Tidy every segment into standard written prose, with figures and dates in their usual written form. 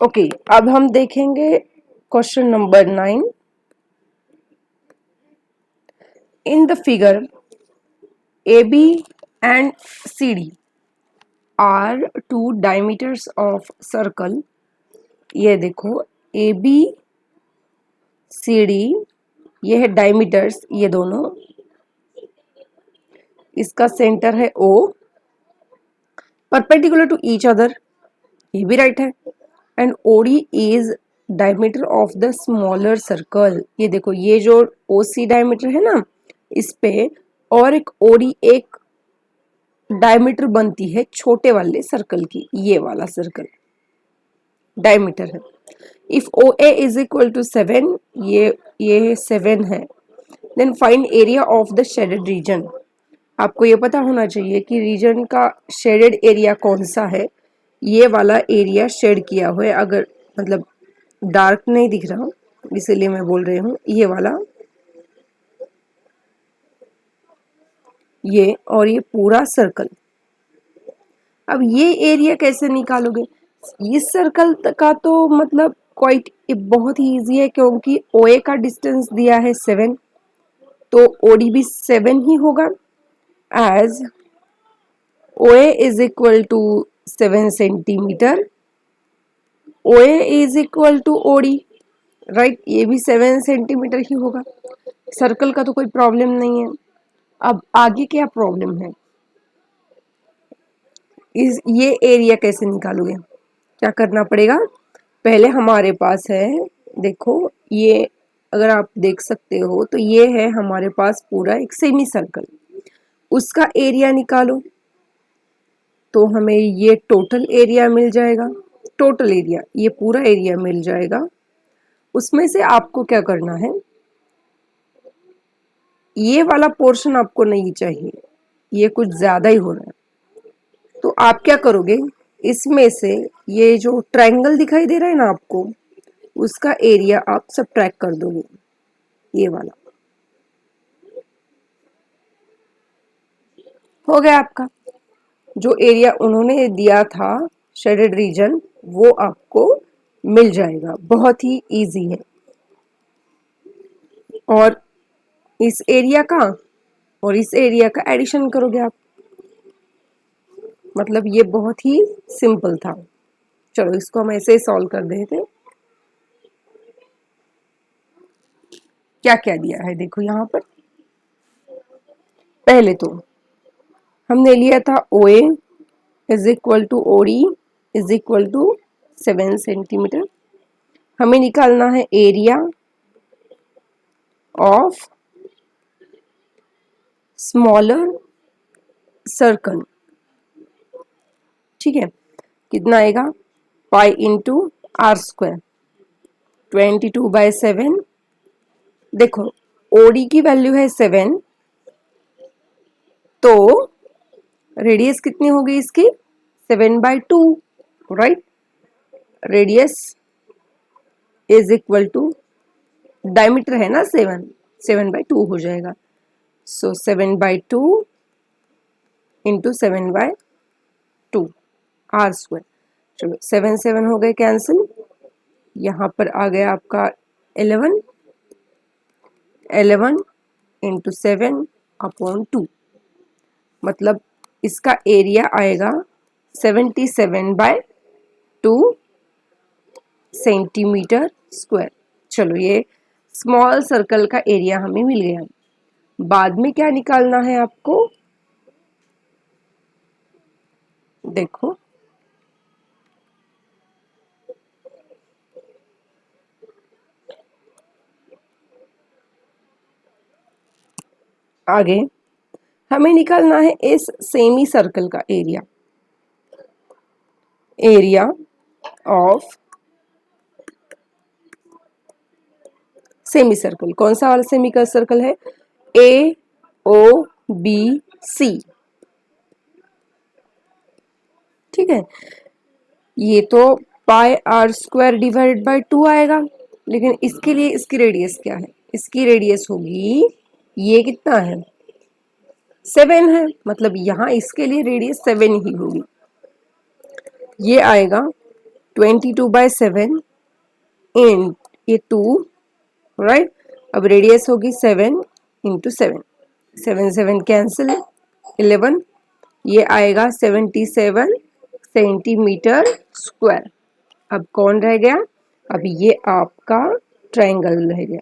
Okay, अब हम देखेंगे question number 9। In the figure AB and CD are two diameters of circle. ये देखो AB CD, ये है डायमीटर्स, ये दोनों, इसका सेंटर है O, perpendicular to each other, ये भी राइट है। And OD is diameter of the smaller circle. ये देखो ये जो OC डायमीटर है ना, इस पे और एक OD एक डायमीटर बनती है छोटे वाले सर्कल की, ये वाला सर्कल डायमीटर है। If OA is equal to 7, ये 7 है, then find area of the shaded region. आपको ये पता होना चाहिए कि रीजन का शेडेड एरिया कौन सा है। ये वाला एरिया शेड किया हुआ है, अगर मतलब डार्क नहीं दिख रहा इसीलिए मैं बोल रही हूँ, ये वाला, ये और ये पूरा सर्कल। अब ये एरिया कैसे निकालोगे? इस सर्कल का तो मतलब क्वाइट बहुत ही इजी है, क्योंकि OA का डिस्टेंस दिया है 7, तो OD भी 7 ही होगा। As OA is equal to 7 centimetre, OA is equal to OD, right, ये भी 7 सेंटीमीटर ही होगा। सर्कल का तो कोई प्रॉब्लम नहीं है। अब आगे क्या प्रॉब्लम है, इस ये एरिया कैसे निकालोगे? क्या करना पड़ेगा? पहले हमारे पास है, देखो ये, अगर आप देख सकते हो तो ये है हमारे पास पूरा एक सेमी सर्कल, उसका एरिया निकालो तो हमें ये टोटल एरिया मिल जाएगा। टोटल एरिया, ये पूरा एरिया मिल जाएगा। उसमें से आपको क्या करना है, ये वाला पोर्शन आपको नहीं चाहिए, ये कुछ ज्यादा ही हो रहा है। तो आप क्या करोगे, इसमें से ये जो ट्रायंगल दिखाई दे रहा है ना आपको, उसका एरिया आप सबट्रैक्ट कर दोगे, ये वाला हो गया आपका। जो एरिया उन्होंने दिया था शेडेड रीजन, वो आपको मिल जाएगा, बहुत ही इजी है। और इस एरिया का और इस एरिया का एडिशन करोगे आप, मतलब ये बहुत ही सिंपल था। चलो इसको हम ऐसे ही सॉल्व कर देते। क्या क्या दिया है देखो यहाँ पर। पहले तो हमने लिया था OA is equal to OD is equal to 7 centimetre. हमें निकालना है एरिया ऑफ स्मॉलर सर्कल, ठीक है। कितना आएगा, पाई इंटू आर स्क्वायर, 22/7। देखो OD की वैल्यू है 7, तो रेडियस कितनी होगी इसकी, 7/2, right. Radius is equal to, diameter है ना 7, 7/2 हो जाएगा। So 7/2 into 7/2 r square. चलो 7 7 हो गए कैंसिल, यहाँ पर आ गया आपका 11, 11 इंटू 7/2, मतलब इसका एरिया आएगा 77/2 सेंटीमीटर स्क्वायर। चलो ये स्मॉल सर्कल का एरिया हमें मिल गया। बाद में क्या निकालना है आपको, देखो आगे हमें निकालना है इस सेमी सर्कल का area. Area of semi circle, कौन सा वाला सेमी का सर्कल है, AOBC, ठीक है। ये तो पाई आर स्क्वायर डिवाइड बाय 2 आएगा, लेकिन इसके लिए इसकी रेडियस क्या है, इसकी रेडियस होगी, ये कितना है 7 है, मतलब यहाँ इसके लिए रेडियस 7 ही होगी। ये आएगा 22/7 इन ये 2, राइट। अब रेडियस होगी 7 इंटू 7, 7 7 कैंसिल, 11, ये आएगा 77 सेंटीमीटर स्क्वायर। अब कौन रह गया? अब ये आपका ट्रायंगल रह गया।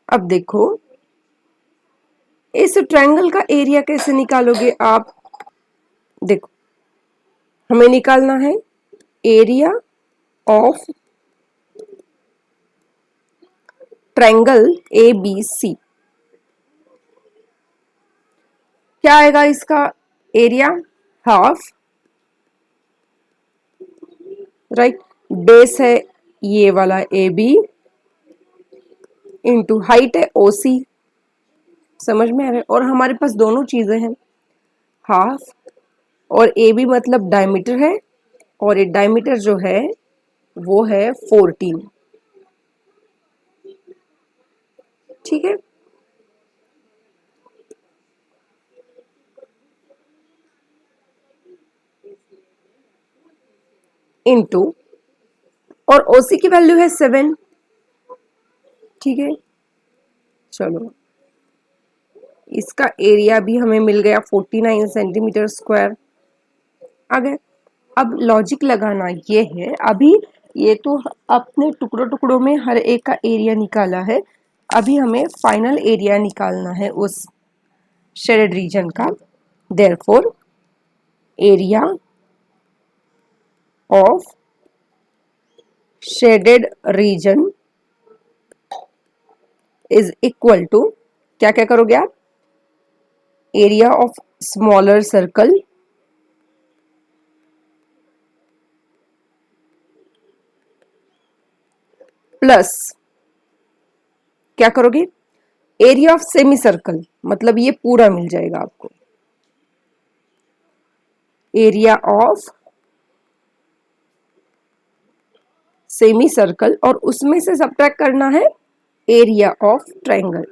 अब देखो इस ट्रायंगल का एरिया कैसे निकालोगे आप? देखो हमें निकालना है एरिया ऑफ ट्रायंगल ABC। क्या आएगा इसका एरिया? Half, right. बेस है ये वाला AB इंटू हाइट है OC। समझ में आ रहा है? और हमारे पास दोनों चीजें हैं, हाफ और AB मतलब डायमीटर है, और ये डायमीटर जो है वो है 14। ठीक है, इंटू और OC की वैल्यू है 7। ठीक है, चलो इसका एरिया भी हमें मिल गया 49 सेंटीमीटर स्क्वायर। आ गए। अब लॉजिक लगाना ये है, अभी ये तो अपने टुकड़ों टुकड़ों में हर एक का एरिया निकाला है, अभी हमें फाइनल एरिया निकालना है उस शेडेड रीजन का। Therefore area of shaded region is equal to, क्या क्या करोगे आप? Area of smaller circle plus क्या करोगे? एरिया ऑफ सेमी सर्कल, मतलब ये पूरा मिल जाएगा आपको, एरिया ऑफ सेमी सर्कल, और उसमें से सब्ट्रैक्ट करना है एरिया ऑफ ट्रायंगल,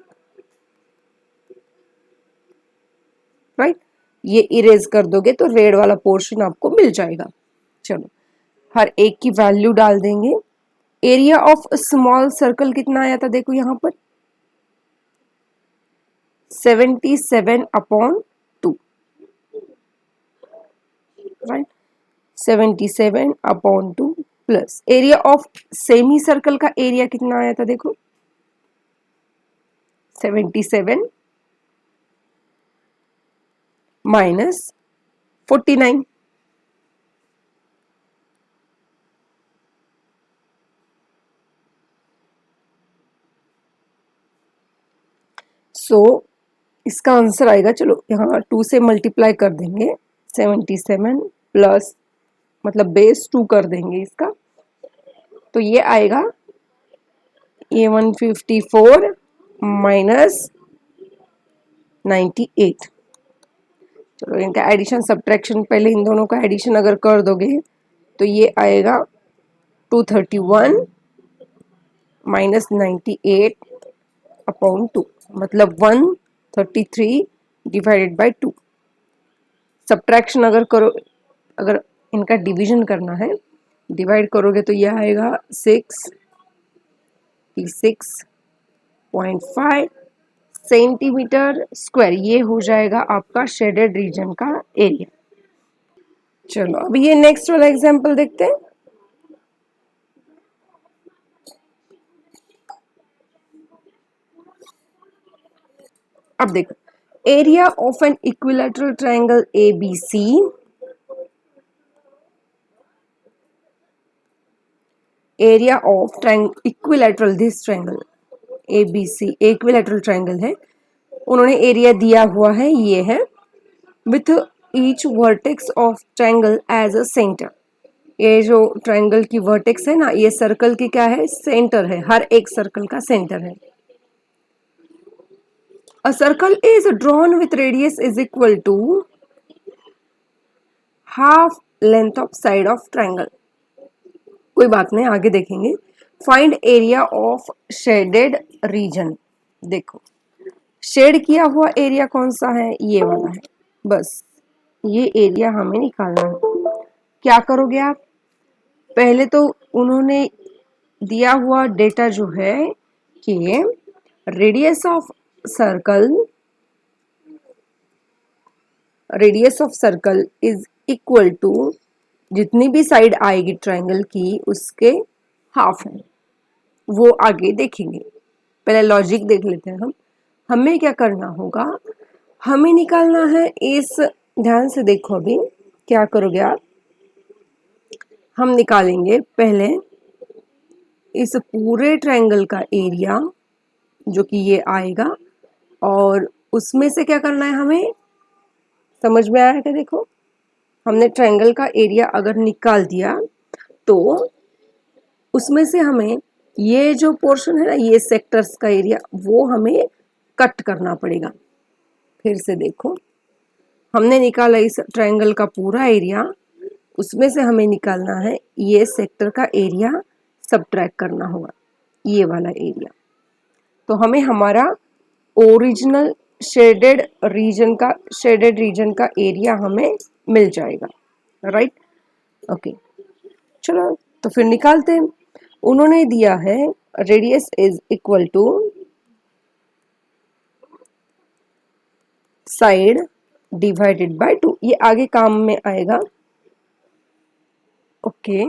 राइट। ये इरेज कर दोगे तो रेड वाला पोर्शन आपको मिल जाएगा। चलो हर एक की वैल्यू डाल देंगे। एरिया ऑफ स्मॉल सर्कल कितना आया था? देखो यहां पर 77/2, right. 77/2 plus area of semi circle का एरिया कितना आया था? देखो 77 माइनस 49, सो इसका आंसर आएगा, चलो यहाँ 2 से मल्टीप्लाई कर देंगे, 77 प्लस मतलब बेस 2 कर देंगे इसका, तो ये आएगा ये 154 माइनस 98। चलो इनका एडिशन सब्ट्रैक्शन, पहले इन दोनों का एडिशन अगर कर दोगे तो ये आएगा 231 माइनस 98/2, मतलब 133 डिवाइडेड बाय 2। सब्ट्रैक्शन अगर करो, अगर इनका डिवीजन करना है, डिवाइड करोगे तो यह आएगा 66.5 सेंटीमीटर स्क्वायर। ये हो जाएगा आपका शेडेड रीजन का एरिया। चलो अब ये नेक्स्ट वाला एग्जांपल देखते हैं। अब देखो area of an equilateral triangle ABC, area of equilateral, this triangle ABC equilateral triangle है, उन्होंने एरिया दिया हुआ है, ये है, with each vertex of triangle as a centre. ये जो ट्रायंगल की वर्टेक्स है ना, ये सर्कल की क्या है? सेंटर है, हर एक सर्कल का सेंटर है। A circle is drawn with radius is equal to half length of side of triangle. कोई बात नहीं, आगे देखेंगे। Find area of shaded reason. देखो शेड किया हुआ एरिया कौन सा है? ये वाला है, बस ये एरिया हमें निकालना है। क्या करोगे आप? पहले तो उन्होंने दिया हुआ डेटा जो है कि radius of circle is equal to जितनी भी साइड आएगी ट्रायंगल की उसके हाफ है, वो आगे देखेंगे। पहले लॉजिक देख लेते हैं हम। हमें क्या करना होगा, हमें निकालना है इस, ध्यान से देखो अभी क्या करोगे आप, हम निकालेंगे पहले इस पूरे ट्रायंगल का एरिया जो कि ये आएगा, और उसमें से क्या करना है हमें, समझ में आया क्या? देखो हमने ट्रायंगल का एरिया अगर निकाल दिया तो उसमें से हमें ये जो पोर्शन है ना, ये सेक्टर्स का एरिया, वो हमें कट करना पड़ेगा। फिर से देखो, हमने निकाला इस ट्रायंगल का पूरा एरिया, उसमें से हमें निकालना है ये सेक्टर का एरिया, सबट्रैक्ट करना होगा ये वाला एरिया। तो हमें हमारा ओरिजिनल शेडेड रीजन का एरिया हमें मिल जाएगा, राइट? ओके, चलो तो फिर निकालते हैं। उन्होंने दिया है radius is equal to side divided by 2, ये आगे काम में आएगा। ओके,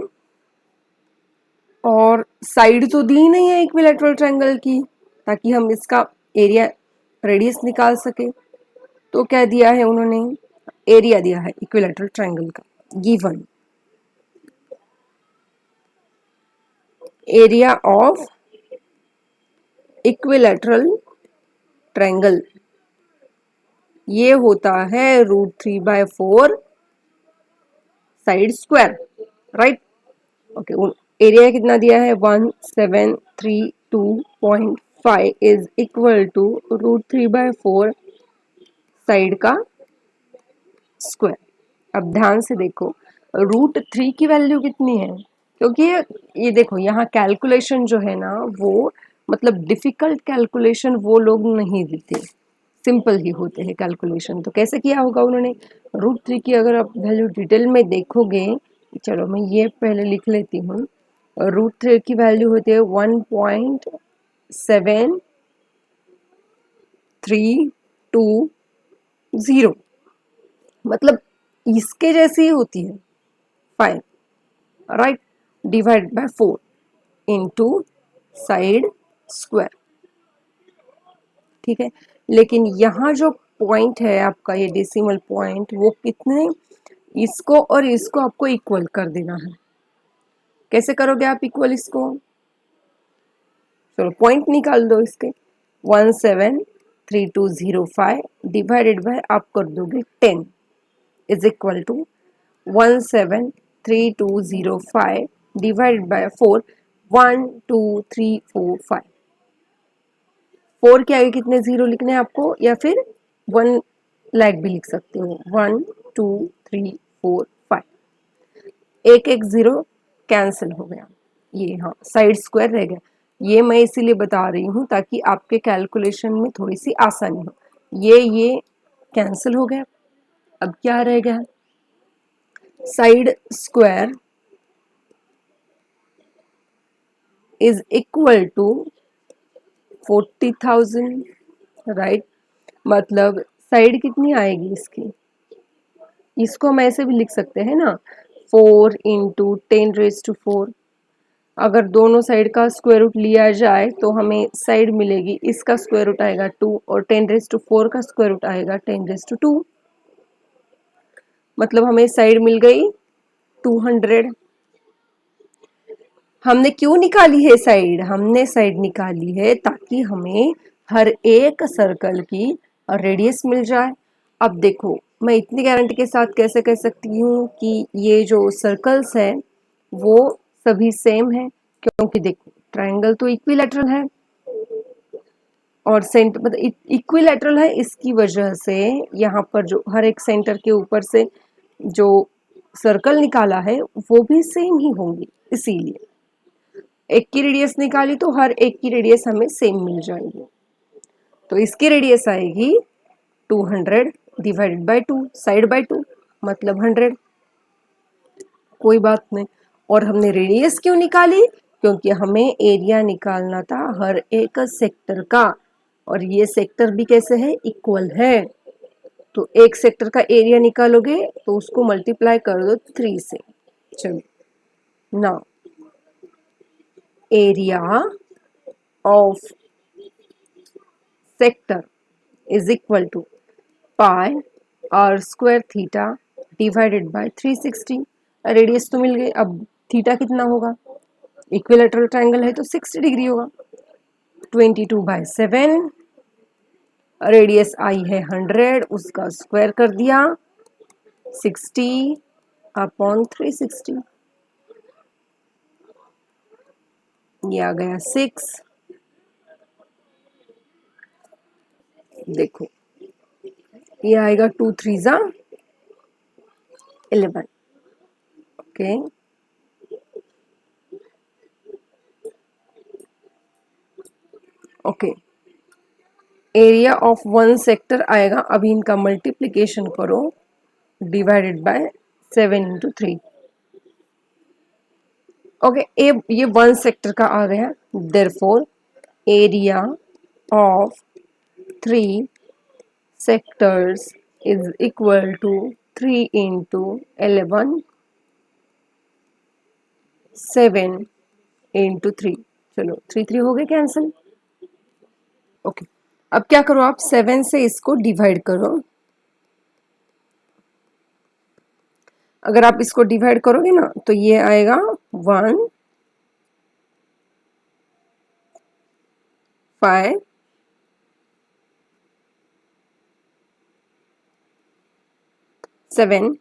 और साइड तो दी नहीं है इक्विलैटरल ट्रायंगल की, ताकि हम इसका एरिया रेडियस निकाल सके। तो क्या दिया है उन्होंने, एरिया दिया है इक्विलैटरल ट्रायंगल का, given area of equilateral triangle ये होता है √3/4 side square, right? Okay, area कितना दिया है, 1732.5 इज इक्वल टू √3/4 साइड का स्क्वायर। अब ध्यान से देखो, √3 की वैल्यू कितनी है, क्योंकि ये देखो यहाँ कैलकुलेशन जो है ना, वो मतलब डिफिकल्ट कैलकुलेशन वो लोग नहीं देते, सिंपल ही होते हैं कैलकुलेशन। तो कैसे किया होगा उन्होंने, √3 की अगर आप वैल्यू डिटेल में देखोगे, चलो मैं ये पहले लिख लेती हूँ। √3 की वैल्यू होती है 1.7320, मतलब इसके जैसी ही होती है 5, right? Divide by 4 into side square, ठीक है। लेकिन यहाँ जो पॉइंट है आपका, ये डेसिमल पॉइंट, वो कितने, इसको और इसको आपको इक्वल कर देना है। कैसे करोगे आप इक्वल इसको, चलो पॉइंट निकाल दो इसके, 173205 डिवाइडेड बाय आप कर दोगे 10 is equal to 173205 divided by 4, 1 2 3 4 5, 4 के आगे कितने जीरो लिखने हैं आपको, या फिर 1 लैग भी लिख सकते हो, 1 2 3 4 5, एक एक जीरो कैंसिल हो गया, ये हाँ साइड स्क्वायर रह गया। ये मैं इसीलिए बता रही हूँ ताकि आपके कैलकुलेशन में थोड़ी सी आसानी हो। ये कैंसिल हो गया, अब क्या रह गया, side square is equal to 40,000, right? मतलब साइड कितनी आएगी इसकी, इसको हम ऐसे भी लिख सकते हैं ना, 4 इंटू 10⁻⁴। अगर दोनों साइड का स्क्वायर रूट लिया जाए तो हमें साइड मिलेगी, इसका स्क्वायर रूट आएगा 2 और 10⁻⁴ का स्क्वायर रूट आएगा 10⁻², मतलब हमें साइड मिल गई 200। हमने क्यों निकाली है साइड, हमने साइड निकाली है ताकि हमें हर एक सर्कल की रेडियस मिल जाए। अब देखो मैं इतनी गारंटी के साथ कैसे कह सकती हूँ कि ये जो सर्कल्स है वो सभी सेम है, क्योंकि देखो ट्रायंगल तो इक्विलैटरल है, और सेंटर मतलब इक्विलैटरल है, इसकी वजह से यहाँ पर जो हर एक सेंटर के ऊपर से जो सर्कल निकाला है वो भी सेम ही होंगी, इसीलिए एक की रेडियस निकाली तो हर एक की रेडियस हमें सेम मिल जाएगी। तो इसकी रेडियस आएगी 200 डिवाइडेड बाय 2 साइड बाय 2, मतलब 100, कोई बात नहीं। और हमने रेडियस क्यों निकाली? क्योंकि हमें एरिया निकालना था हर एक सेक्टर का, और ये सेक्टर भी कैसे है? इक्वल है। तो एक सेक्टर का एरिया निकालोगे तो उसको मल्टीप्लाई कर दो 3 से। चलो, now area of sector is equal to pi r square theta divided by 360। Radius तो मिल गई, अब थीटा कितना होगा? इक्विलैटरल ट्रायंगल है तो 60 डिग्री होगा। 22/7, रेडियस आई है 100, उसका स्क्वायर कर दिया 60/360, ये आ गया 6। देखो ये आएगा 2 3 जा 11। Okay, okay, area of one sector आएगा, अभी इनका मल्टीप्लिकेशन करो डिवाइडेड बाय 7 × 3। ओके, ये वन सेक्टर का आ गया। Therefore area of 3 sectors is equal to 3 into 11, 7 into 3। चलो 3 3 हो गए कैंसिल। ओके, अब क्या करो आप 7 से इसको डिवाइड करो। अगर आप इसको डिवाइड करोगे ना तो ये आएगा 1 5 7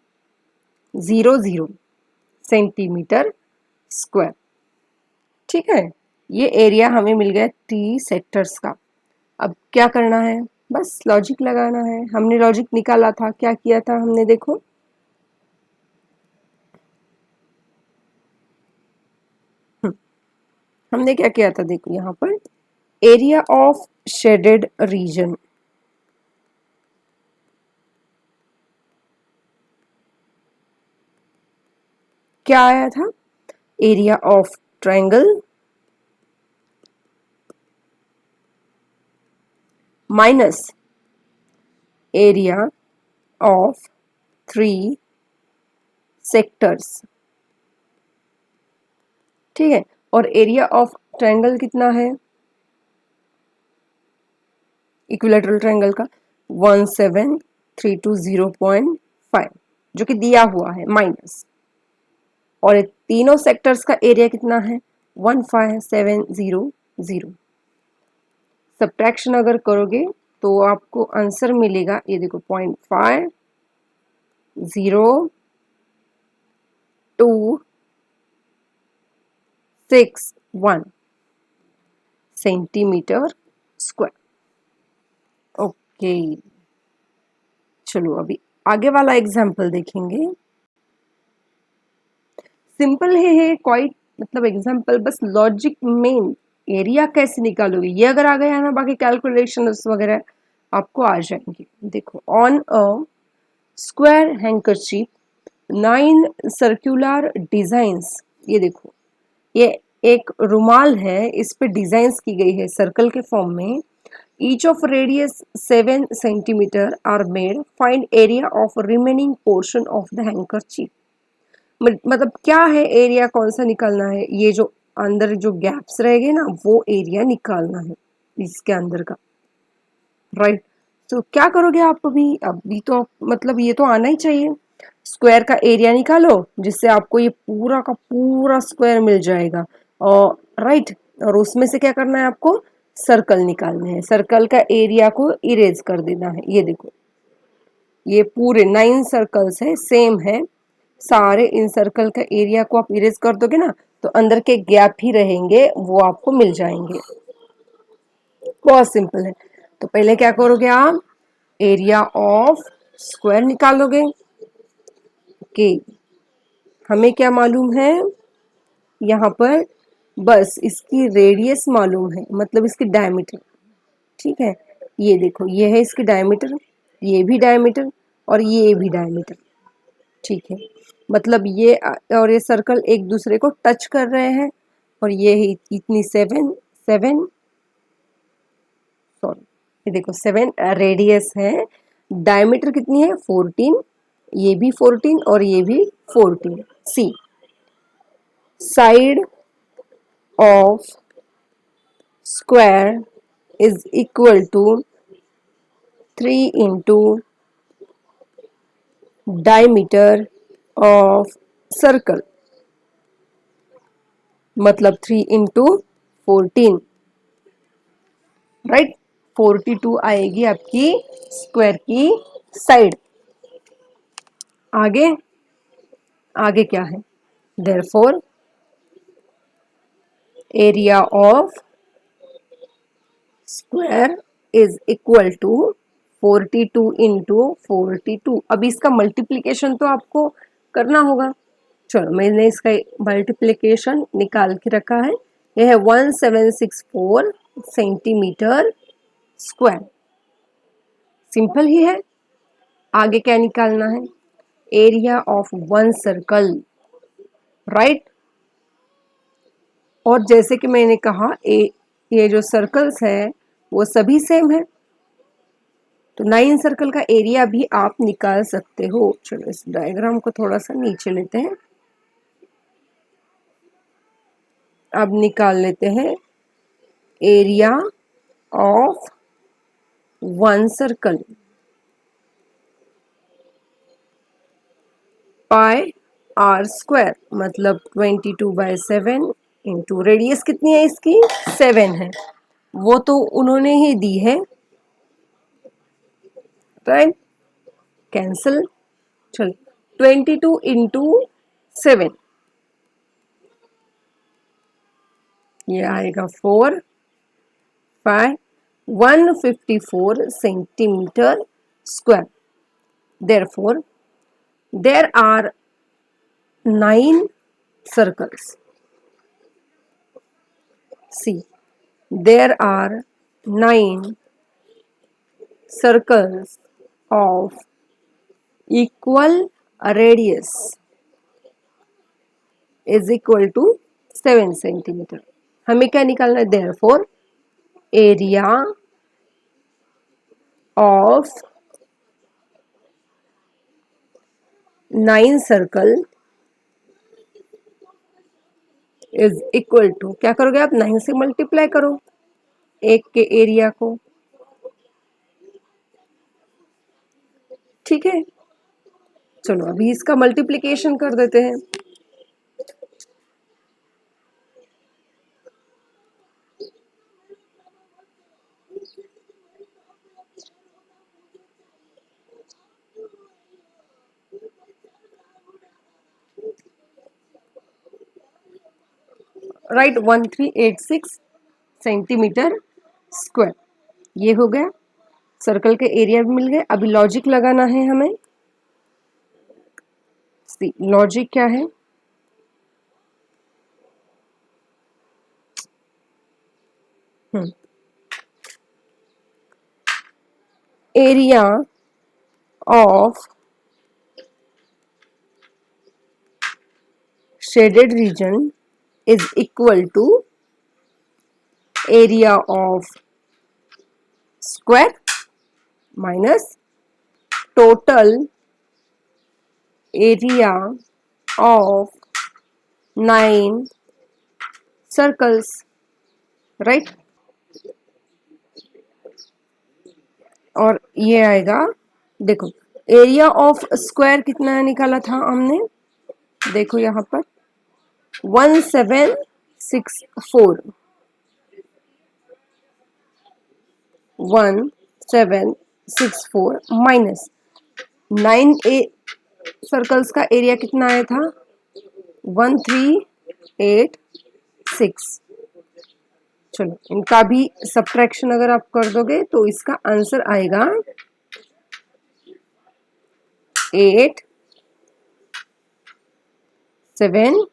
0 0 सेंटीमीटर स्क्वायर। ठीक है, ये एरिया हमें मिल गया 3 सेक्टर्स का। अब क्या करना है? बस लॉजिक लगाना है। हमने लॉजिक निकाला था, क्या किया था हमने? देखो हमने क्या किया था, देखो यहाँ पर एरिया ऑफ शेडेड रीजन, क्या आया था? Area of triangle minus area of 3 sectors. ठीक है, और एरिया ऑफ ट्रायंगल कितना है इक्विलैटरल ट्रायंगल का? 17320.5, जो कि दिया हुआ है माइनस, और तीनों सेक्टर्स का एरिया कितना है? 15700। सब्ट्रैक्शन अगर करोगे तो आपको आंसर मिलेगा, ये देखो 0.5061 सेंटीमीटर स्क्वायर। ओके, चलो अभी आगे वाला एग्जाम्पल देखेंगे। सिंपल है क्वाइट, मतलब एग्जाम्पल, बस लॉजिक मेन। एरिया कैसे निकालोगे ये अगर आ गया ना, बाकी कैलकुलेशन वगैरह आपको आ जाएंगे। देखो, on a square handkerchief 9 circular designs, ये देखो ये एक रुमाल है, इस पे डिजाइंस की गई है सर्कल के फॉर्म में। Each of radius 7 centimetre are made, find area of remaining portion of the handkerchief. मतलब क्या है एरिया, कौन सा निकालना है? ये जो अंदर जो गैप्स रह गए ना, वो एरिया निकालना है इसके अंदर का, राइट। तो क्या करोगे आप? अभी तो मतलब ये तो आना ही चाहिए। स्क्वायर का एरिया निकालो जिससे आपको ये पूरा का पूरा स्क्वायर मिल जाएगा, और राइट, और उसमें से क्या करना है आपको? सर्कल निकालने हैं। सर्कल का एरिया को इरेज कर देना है। ये देखो ये पूरे 9 सर्कल्स है, सेम है सारे। इन सर्कल का एरिया को आप इरेज कर दोगे ना तो अंदर के गैप ही रहेंगे, वो आपको मिल जाएंगे। बहुत सिंपल है। तो पहले क्या करोगे आप? एरिया ऑफ स्क्वायर निकालोगे। ओके, हमें क्या मालूम है यहाँ पर? बस इसकी रेडियस मालूम है, मतलब इसकी डायमीटर। ठीक है, ये देखो ये है इसकी डायमीटर, ये भी डायमीटर और ये भी डायमीटर। ठीक है, मतलब ये और ये सर्कल एक दूसरे को टच कर रहे हैं, और ये इतनी 7 सॉरी, ये देखो 7 रेडियस है, डायमीटर कितनी है 14, ये भी 14 और ये भी 14। C side of square is equal to 3 into diameter of circle, मतलब 3 इंटू 14, राइट। 42 आएगी आपकी स्क्वायर की साइड। आगे आगे क्या है, therefore area of square is equal to 42 into 42। अब इसका मल्टीप्लीकेशन तो आपको करना होगा। चलो मैंने इसका मल्टीप्लीकेशन निकाल के रखा है, यह है 1764 सेंटीमीटर स्क्वायर। सिंपल ही है। आगे क्या निकालना है, area of one circle, right. और जैसे कि मैंने कहा ये जो सर्कल्स है वो सभी सेम है, तो 9 सर्कल का एरिया भी आप निकाल सकते हो। चलो इस डायग्राम को थोड़ा सा नीचे लेते हैं, अब निकाल लेते हैं area of one circle. Pi r square मतलब 22/7 इंटू रेडियस कितनी है इसकी 7 है, वो तो उन्होंने ही दी है, राइट। कैंसिल। चल 22 इंटू 7, ये आएगा 4 5 154 centimetre square. Therefore there are 9 circles. See, there are 9 circles of equal radius is equal to 7 centimetre. हमें क्या निकालना है, therefore area of 9 circle is equal to, क्या करोगे आप 9 से मल्टीप्लाई करो एक के एरिया को, ठीक है। चलो अभी इसका मल्टीप्लिकेशन कर देते हैं। राइट 1386 सेंटीमीटर स्क्वायर, ये हो गया। सर्कल के एरिया भी मिल गए। अभी लॉजिक लगाना है हमें। लॉजिक क्या है, area of shaded region is equal to area of square minus total area of 9 circles, right. और ये आएगा, देखो एरिया ऑफ स्क्वायर कितना निकाला था हमने, देखो यहाँ पर 1764 1764 माइनस 9 सर्कल्स का एरिया कितना आया था 1386। चलो इनका भी सब्ट्रैक्शन अगर आप कर दोगे तो इसका आंसर आएगा 8 7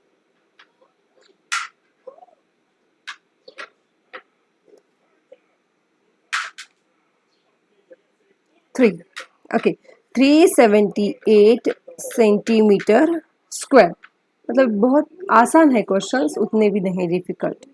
3। Okay 378 centimetre square. मतलब बहुत आसान है क्वेश्चंस, उतने भी नहीं डिफिकल्ट।